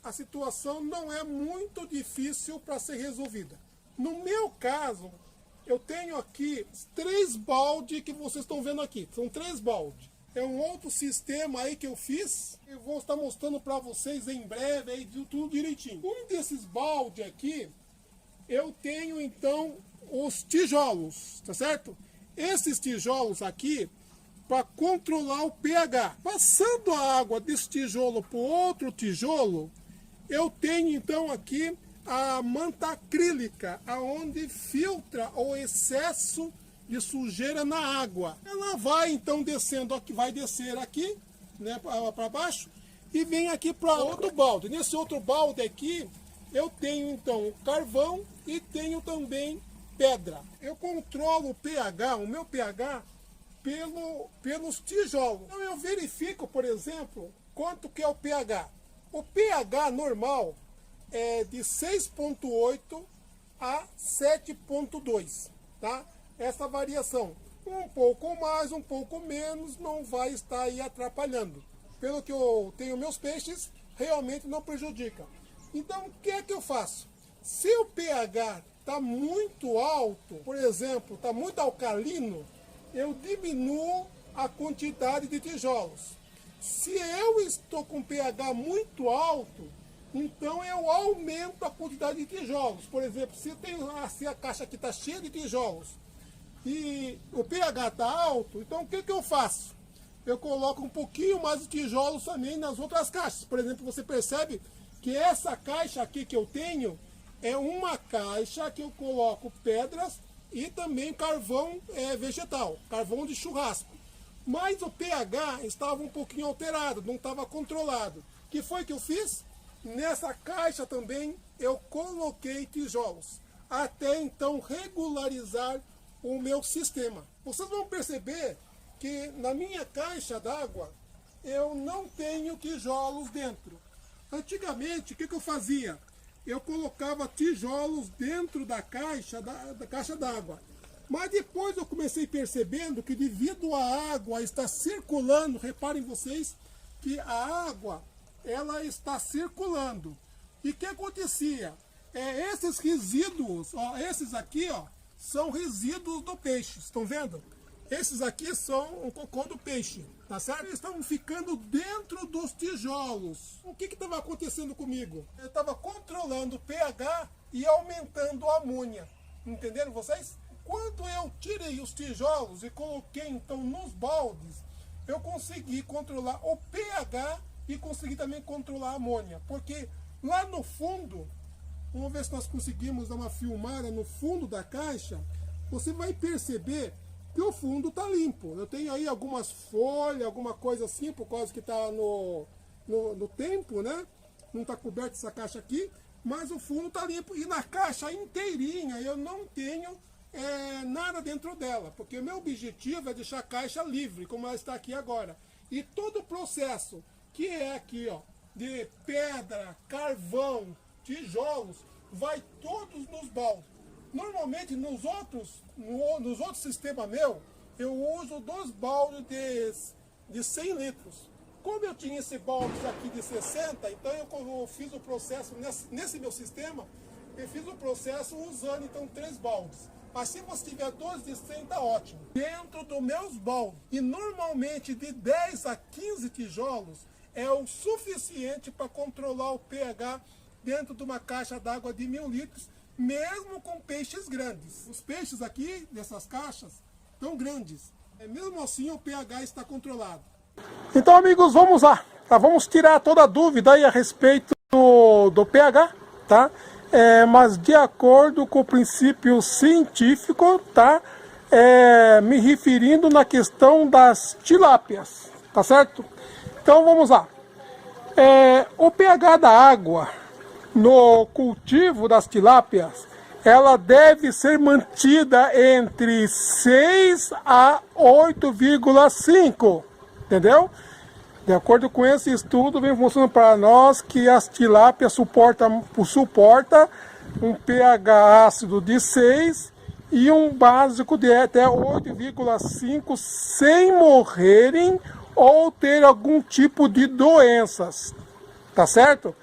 a situação não é muito difícil para ser resolvida. No meu caso, eu tenho aqui 3 baldes que vocês estão vendo aqui. São 3 baldes. É um outro sistema aí que eu fiz. Eu vou estar mostrando para vocês em breve aí tudo direitinho. Um desses baldes aqui, eu tenho então os tijolos, tá certo? Esses tijolos aqui, para controlar o pH. Passando a água desse tijolo para outro tijolo, eu tenho então aqui a manta acrílica, aonde filtra o excesso de sujeira na água. Ela vai então descendo aqui, vai descer aqui, né, para baixo, e vem aqui para outro balde. Nesse outro balde aqui, eu tenho então carvão e tenho também pedra. Eu controlo o pH, o meu pH, pelos tijolos. Então eu verifico, por exemplo, quanto que é o pH. O pH normal é de 6,8 a 7,2, tá? Essa variação, um pouco mais, um pouco menos, não vai estar aí atrapalhando. Pelo que eu tenho meus peixes, realmente não prejudica. Então, o que é que eu faço? Se o pH está muito alto, por exemplo, está muito alcalino, eu diminuo a quantidade de tijolos. Se eu estou com pH muito alto, então eu aumento a quantidade de tijolos. Por exemplo, se a caixa aqui está cheia de tijolos e o pH está alto, então o que eu faço? Eu coloco um pouquinho mais de tijolos também nas outras caixas. Por exemplo, você percebe que essa caixa aqui que eu tenho é uma caixa que eu coloco pedras e também carvão vegetal, carvão de churrasco. Mas o pH estava um pouquinho alterado, não estava controlado. O que foi que eu fiz? Nessa caixa também eu coloquei tijolos, até então regularizar o meu sistema. Vocês vão perceber que na minha caixa d'água eu não tenho tijolos dentro. Antigamente, o que eu fazia? Eu colocava tijolos dentro da caixa d'água. Mas depois eu comecei percebendo que devido à água estar circulando, reparem vocês que a água ela está circulando. E o que acontecia? Esses resíduos, ó, esses aqui, ó, são resíduos do peixe, estão vendo? Esses aqui são o cocô do peixe, tá certo? Eles estavam ficando dentro dos tijolos. O que estava acontecendo comigo? Eu estava controlando o pH e aumentando a amônia. Entenderam vocês? Quando eu tirei os tijolos e coloquei então nos baldes, eu consegui controlar o pH e consegui também controlar a amônia. Porque lá no fundo, vamos ver se nós conseguimos dar uma filmada no fundo da caixa, você vai perceber que o fundo está limpo. Eu tenho aí algumas folhas, alguma coisa assim, por causa que está no tempo, né? Não está coberta essa caixa aqui, mas o fundo está limpo. E na caixa inteirinha eu não tenho nada dentro dela, porque o meu objetivo é deixar a caixa livre, como ela está aqui agora. E todo o processo que é aqui, ó, de pedra, carvão, tijolos, vai todos nos baldes. Normalmente nos outros sistemas meu, eu uso 2 baldes de 100 litros. Como eu tinha esse balde aqui de 60, então eu fiz o processo, nesse meu sistema, eu fiz o processo usando então 3 baldes. Mas se você tiver 2 de 100, tá ótimo. Dentro dos meus baldes, e normalmente de 10 a 15 tijolos, é o suficiente para controlar o pH dentro de uma caixa d'água de 1000 litros, mesmo com peixes grandes. Os peixes aqui, dessas caixas, tão grandes. Mesmo assim, o pH está controlado. Então, amigos, vamos lá. Tá? Vamos tirar toda a dúvida aí a respeito do pH, tá? Mas de acordo com o princípio científico, tá? Me referindo na questão das tilápias, tá certo? Então, vamos lá. O pH da água no cultivo das tilápias, ela deve ser mantida entre 6 a 8,5, entendeu? De acordo com esse estudo, vem mostrando para nós que as tilápias suportam um pH ácido de 6 e um básico de até 8,5 sem morrerem ou ter algum tipo de doenças, tá certo?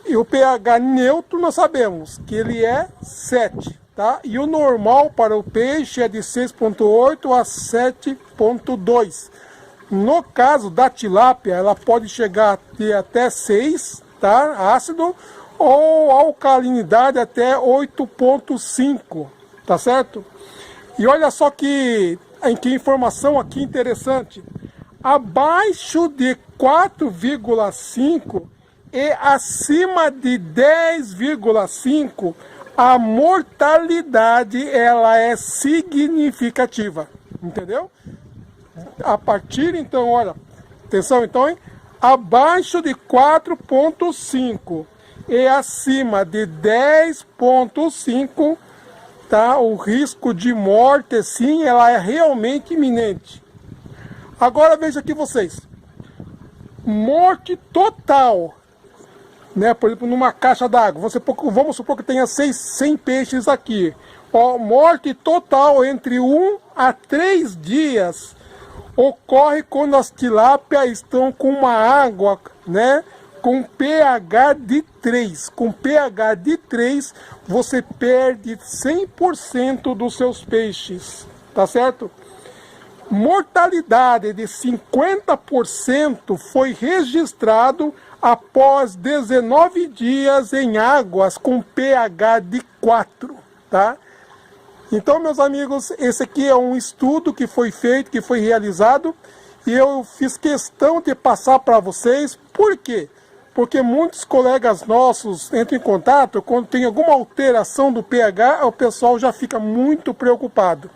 E o pH neutro nós sabemos que ele é 7, tá? E o normal para o peixe é de 6,8 a 7,2. No caso da tilápia, ela pode chegar a ter até 6, tá? Ácido, ou alcalinidade até 8,5, tá certo? E olha só que informação aqui interessante. Abaixo de 4,5 e acima de 10,5, a mortalidade ela é significativa, entendeu? A partir então, olha, atenção então, hein? Abaixo de 4,5 e acima de 10,5, tá? O risco de morte, sim, ela é realmente iminente. Agora veja aqui vocês, morte total, né? Por exemplo, numa caixa d'água, vamos supor que tenha 100 peixes aqui. Ó, morte total entre 1 a 3 dias ocorre quando as tilápias estão com uma água, né, com pH de 3. Com pH de 3, você perde 100% dos seus peixes, tá certo? Mortalidade de 50% foi registrado após 19 dias em águas com pH de 4, tá? Então, meus amigos, esse aqui é um estudo que foi feito, que foi realizado, e eu fiz questão de passar para vocês. Por quê? Porque muitos colegas nossos entram em contato, quando tem alguma alteração do pH, o pessoal já fica muito preocupado.